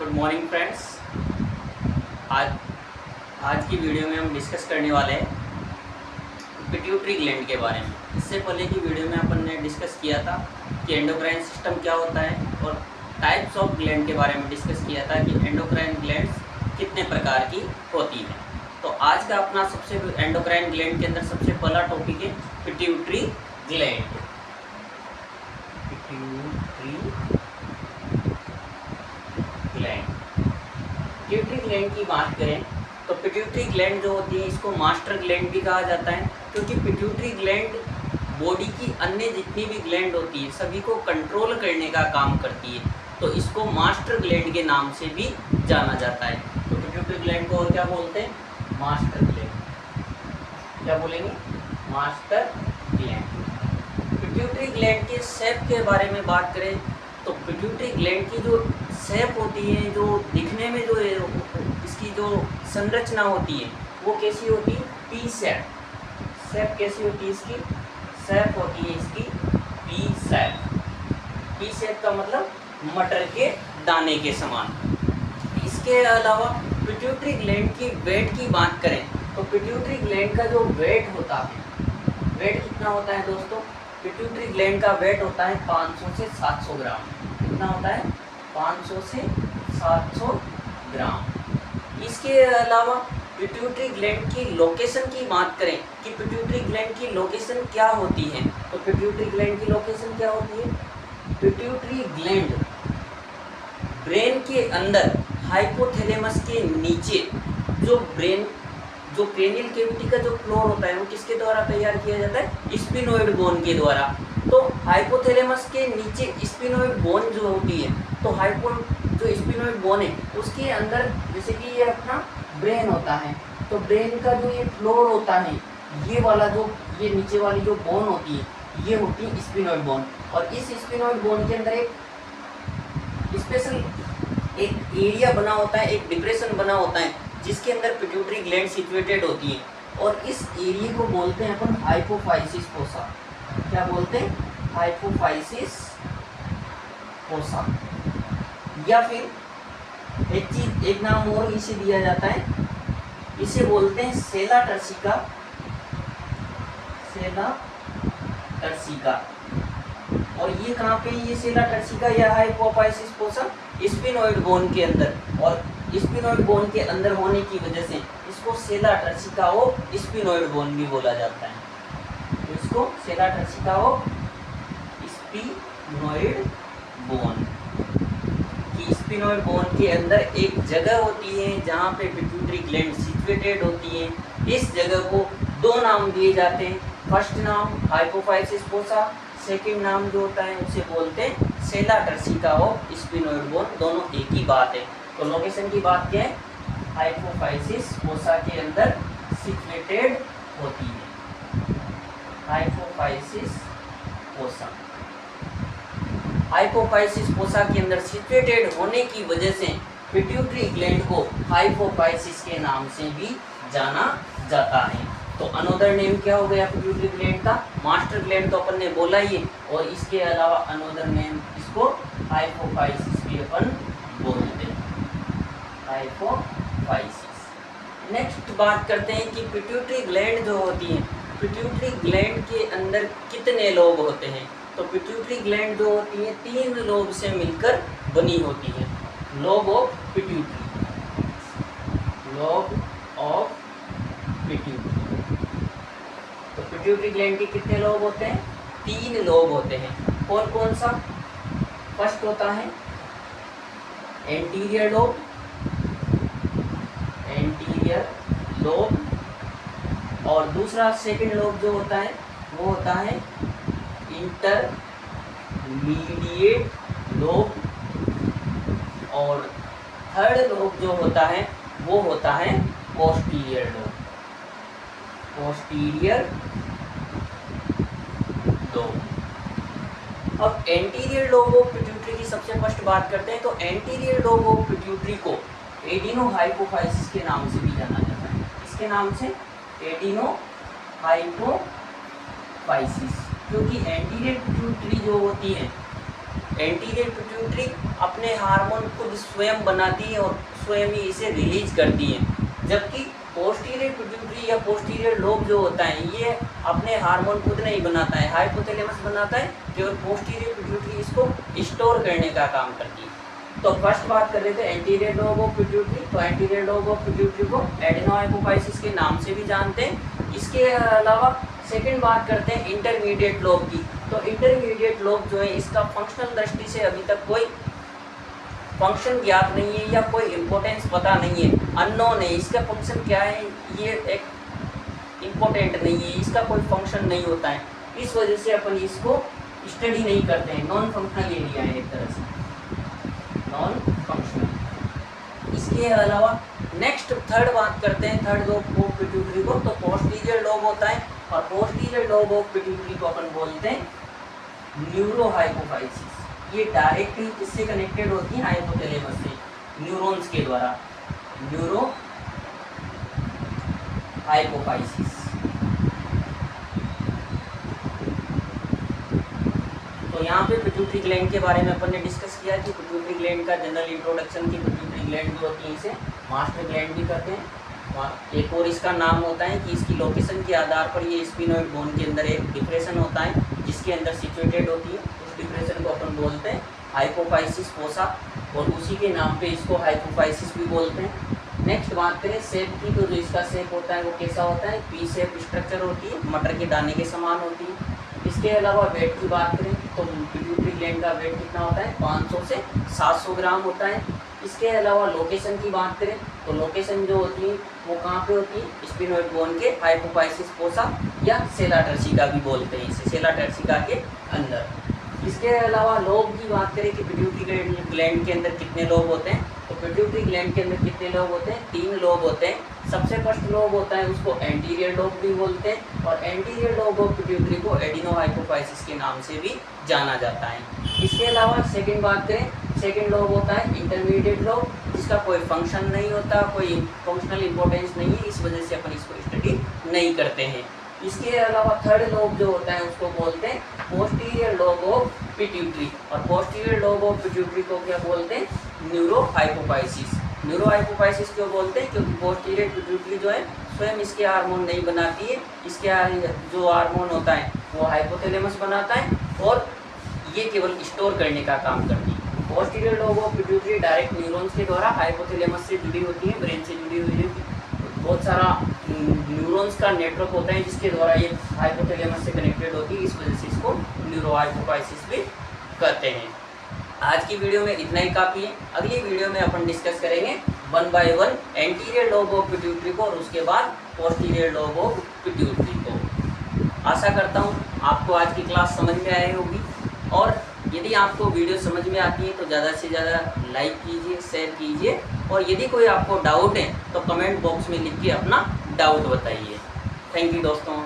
Good morning friends. आज आज की वीडियो में हम डिस्कस करने वाले हैं पिट्यूटरी ग्लैंड के बारे में। इससे पहले की वीडियो में अपन ने डिस्कस किया था कि एंडोक्राइन सिस्टम क्या होता है और टाइप्स ऑफ ग्लैंड के बारे में डिस्कस किया था कि एंडोक्राइन ग्लैंड्स कितने प्रकार की होती हैं। तो आज का अपना सबसे एंडोक्राइन ग्लैंड के अंदर सबसे पहला टॉपिक है पिट्यूटरी ग्लैंड। पिट्यूटरी ग्लैंड की बात करें तो पिट्यूटरी ग्लैंड जो होती है इसको मास्टर ग्लैंड भी कहा जाता है, क्योंकि पिट्यूटरी ग्लैंड बॉडी की अन्य जितनी भी ग्लैंड होती है सभी को कंट्रोल करने का काम करती है, तो इसको मास्टर ग्लैंड के नाम से भी जाना जाता है। तो पिट्यूटरी ग्लैंड को और क्या बोलते हैं? Master gland. क्या बोलेंगे? Master gland. पिट्यूटरी ग्लैंड के शेप के बारे में बात करें तो पिट्यूटरी ग्लैंड की जो शेप होती है, जो दिखने में जो इसकी जो संरचना होती है वो कैसी होती है? P shape. शेप कैसी होती है इसकी? शेप होती है इसकी पी शेप। पी शेप का मतलब मटर के दाने के समान। इसके अलावा पिट्यूटरी ग्लैंड की वेट की बात करें तो पिट्यूटरी ग्लैंड का जो वेट होता है, वेट कितना होता है दोस्तों? पिट्यूटरी ग्लैंड का वेट होता है 500 से 700 ग्राम। कितना होता है? 500 से 700 ग्राम। इसके अलावा पिट्यूटरी ग्लैंड की लोकेशन की बात करें कि पिट्यूटरी ग्लैंड की लोकेशन क्या होती है, तो पिट्यूटरी ग्लैंड की लोकेशन क्या होती है? पिट्यूटरी ग्लैंड ब्रेन के अंदर हाइपोथैलेमस के नीचे जो क्रेनियल कैविटी का जो फ्लोर होता है वो किसके द्वारा तैयार किया जाता है? स्पिनोइड बोन के द्वारा। तो हाइपोथैलेमस के नीचे स्पिनोइड बोन जो होती है, तो जो स्पिनोइड बोन है उसके अंदर जैसे कि ये अपना ब्रेन होता है, तो ब्रेन का जो ये फ्लोर होता है, ये नीचे वाली जो बोन होती है ये होती है स्पिनोइड बोन। और इस स्पिनोइड बोन के अंदर एक स्पेशल एक एरिया बना होता है, एक डिप्रेशन बना होता है जिसके अंदर पिट्यूटरी ग्लैंड सिचुएटेड होती है, और इस एरिया को बोलते हैं अपन हाइपोफाइसिस फोसा। क्या बोलते हैं? Hypophysis fossa. या फिर एक नाम और इसे दिया जाता है, इसे बोलते हैं सेला टर्सिका। सेला टर्सिका। और ये कहाँ पे? ये सेला टर्सिका या हाइपोफाइसिस फोसा स्पिनोइड बोन के अंदर, और स्पिनोइड बोन के अंदर होने की वजह से इसको सेला टर्सिका और स्पिनोइड बोन भी बोला जाता है। तो इसको सेला टर्सिका और स्पिनोइड बोन की स्पिनोइड बोन के अंदर एक जगह होती है जहाँ पे पिट्यूटरी ग्लैंड सिचुएटेड होती है। इस जगह को दो नाम दिए जाते हैं। फर्स्ट नाम हाइपोफाइसिस फोसा, सेकंड नाम जो होता है उसे बोलते हैं सेला टर्सिका और स्पिनोइड बोन, दोनों एक ही बात है। तो लोकेशन की बात क्या है? हाइपोफाइसिस फोसा के अंदर सिचुएटेड होती है। Hypophysis fossa. हाइपोफाइसिस फोसा के अंदर सिचुएटेड होने की वजह से पिट्यूटरी ग्लैंड को हाइपोफाइसिस के नाम से भी जाना जाता है। तो अनोदर नेम क्या हो गया पिट्यूटरी ग्लैंड का? मास्टर ग्लैंड तो अपन ने बोला ही है, और इसके अलावा अनोदर नेम इसको हाइपोफाइसिस भी अपन बोलते हैं। हाइपोफाइसिस। नेक्स्ट बात करते हैं कि पिट्यूटरी ग्लैंड जो होती है, पिट्यूटरी ग्लैंड के अंदर कितने लोब होते हैं? तो पिट्यूटरी ग्लैंड जो होती है 3 लोब से मिलकर बनी होती है। Lobe of pituitary. Lobe of pituitary. तो पिट्यूटरी ग्लैंड के कितने लोब होते हैं? 3 लोब होते हैं। कौन कौन सा? फर्स्ट होता है एंटीरियर लोब। Anterior lobe. और दूसरा सेकंड लोब जो होता है वो होता है इंटरमीडिएट लोब। और थर्ड लोब जो होता है वो होता है पोस्टीरियर लोब। Posterior lobe. अब एंटीरियर लोब ऑफ पिट्यूटरी की सबसे फर्स्ट बात करते हैं। तो एंटीरियर लोब ऑफ पिट्यूटरी को एडिनो हाइपोफाइसिस के नाम से भी जाना जाता है। इसके नाम से एडिनो हाइपोफाइसिस, क्योंकि एंटीरियर पिट्यूटरी जो होती है एंटीरियर पिट्यूटरी अपने हार्मोन खुद स्वयं बनाती है और स्वयं ही इसे रिलीज करती है, जबकि पोस्टीरियर पिट्यूटरी या पोस्टीरियर लोब जो होता है ये अपने हार्मोन खुद नहीं बनाता है, हाइपोथैलेमस बनाता है, केवल पोस्टीरियर पिट्यूटरी इसको स्टोर करने का काम करती है। तो फर्स्ट बात कर रहे थे एंटीरियर लोब ऑफ पिट्यूटरी, तो एंटीरियर लोब ऑफ पिट्यूटरी को एडेनोहाइपोफाइसिस के नाम से भी जानते हैं। इसके अलावा सेकंड बात करते हैं इंटरमीडिएट लोब की। तो इंटरमीडिएट लोब जो है इसका फंक्शनल दृष्टि से अभी तक कोई फंक्शन ज्ञात नहीं है या कोई इम्पोर्टेंस पता नहीं है, अननोन है। इसका फंक्शन क्या है ये एक इम्पोर्टेंट नहीं है, इसका कोई फंक्शन नहीं होता है, इस वजह से अपन इसको स्टडी नहीं करते हैं। नॉन फंक्शनल एरिया है एक तरह से, नॉन फंक्शनल। इसके अलावा नेक्स्ट थर्ड बात करते हैं थर्ड लोब ऑफ पिट्यूटरी को। तो पोस्टीरियर लोब होता है और पोस्टीरियर लोब ऑफ पिट्यूटरी को अपन बोलते हैं न्यूरोहाइपोफाइसिस। ये डायरेक्टली किससे कनेक्टेड होती है? हाइपोथैलेमस से, न्यूरॉन्स के द्वारा, न्यूरो हाइपोफाइसिस। तो यहाँ पे पिट्यूटरी ग्लैंड के बारे में अपन ने डिस्कस किया कि पिट्यूटरी ग्लैंड का जनरल इंट्रोडक्शन की पिट्यूटरी ग्लैंड जो होती है इसे मास्टर ग्लैंड भी कहते हैं। एक और इसका नाम होता है कि इसकी लोकेशन के आधार पर ये स्पिनोइड बोन के अंदर एक डिप्रेशन होता है जिसके अंदर सिचुएटेड होती है, उस डिप्रेशन को अपन बोलते हैं हाइपोफाइसिस फोसा, और उसी के नाम पे इसको हाइपोफाइसिस भी बोलते हैं। नेक्स्ट बात करें शेप की, तो जो इसका शेप होता है वो कैसा होता है? पी शेप स्ट्रक्चर होती है, मटर के दाने के समान होती है। इसके अलावा वेट की बात करें तो पिट्यूटरी ग्लैंड का वेट कितना होता है? 500 से 700 ग्राम होता है। इसके अलावा लोकेशन की बात करें तो लोकेशन जो होती है वो कहाँ पे होती है? स्पिनोइड बोन के हाइपोफाइसिस फोसा या सेला टर्सिका भी बोलते हैं इसे, सेला टर्सिका के अंदर। इसके अलावा लोब की बात करें कि पिट्यूटरी ग्लैंड के अंदर कितने लोब होते हैं, तो पिट्यूटरी ग्लैंड के अंदर कितने लोब होते हैं? 3 लोब होते हैं। सबसे फर्स्ट लोब होता है उसको एंटीरियर लोब भी बोलते हैं, और एंटीरियर लोब ऑफ पिट्यूटरी को एडिनोहाइपोफाइसिस के नाम से भी जाना जाता है। इसके अलावा सेकंड बात करें, सेकंड लोब होता है इंटरमीडिएट लोब, जिसका कोई फंक्शन नहीं होता, कोई फंक्शनल इंपॉर्टेंस नहीं है, इस वजह से अपन इसको स्टडी नहीं करते हैं। इसके अलावा थर्ड लोब जो होता है उसको बोलते हैं पोस्टीरियर लोब ऑफ पिट्यूटरी, और पोस्टीरियर लोब ऑफ पिट्यूटरी को क्या बोलते हैं? न्यूरोहाइपोफाइसिस। न्यूरोहाइपोफाइसिस क्यों बोलते हैं? क्योंकि पोस्टीरियर पिट्यूटरी जो है स्वयं इसके हार्मोन नहीं बनाती है, इसके जो हार्मोन होता है वो हाइपोथैलेमस बनाता है और ये केवल स्टोर करने का काम करती है। Posterior lobe of pituitary direct neurons के द्वारा हाइपोथैलेमस से जुड़ी होती है, ब्रेन से जुड़ी हुई है। बहुत सारा न्यूरॉन्स का नेटवर्क होता है जिसके द्वारा ये हाइपोथैलेमस से कनेक्टेड होती है, इस वजह से इसको न्यूरोहाइपोफाइसिस भी कहते हैं। आज की वीडियो में इतना ही काफ़ी है। अगली वीडियो में अपन डिस्कस करेंगे 1 by 1 anterior lobe of pituitary को और उसके बाद पोस्टीरियर लोब ऑफ पिट्यूटरी को। आशा करता हूँ आपको आज की क्लास समझ में आई होगी, और यदि आपको वीडियो समझ में आती है तो ज़्यादा से ज़्यादा लाइक कीजिए, शेयर कीजिए, और यदि कोई आपको डाउट है तो कमेंट बॉक्स में लिख के अपना डाउट बताइए। थैंक यू दोस्तों।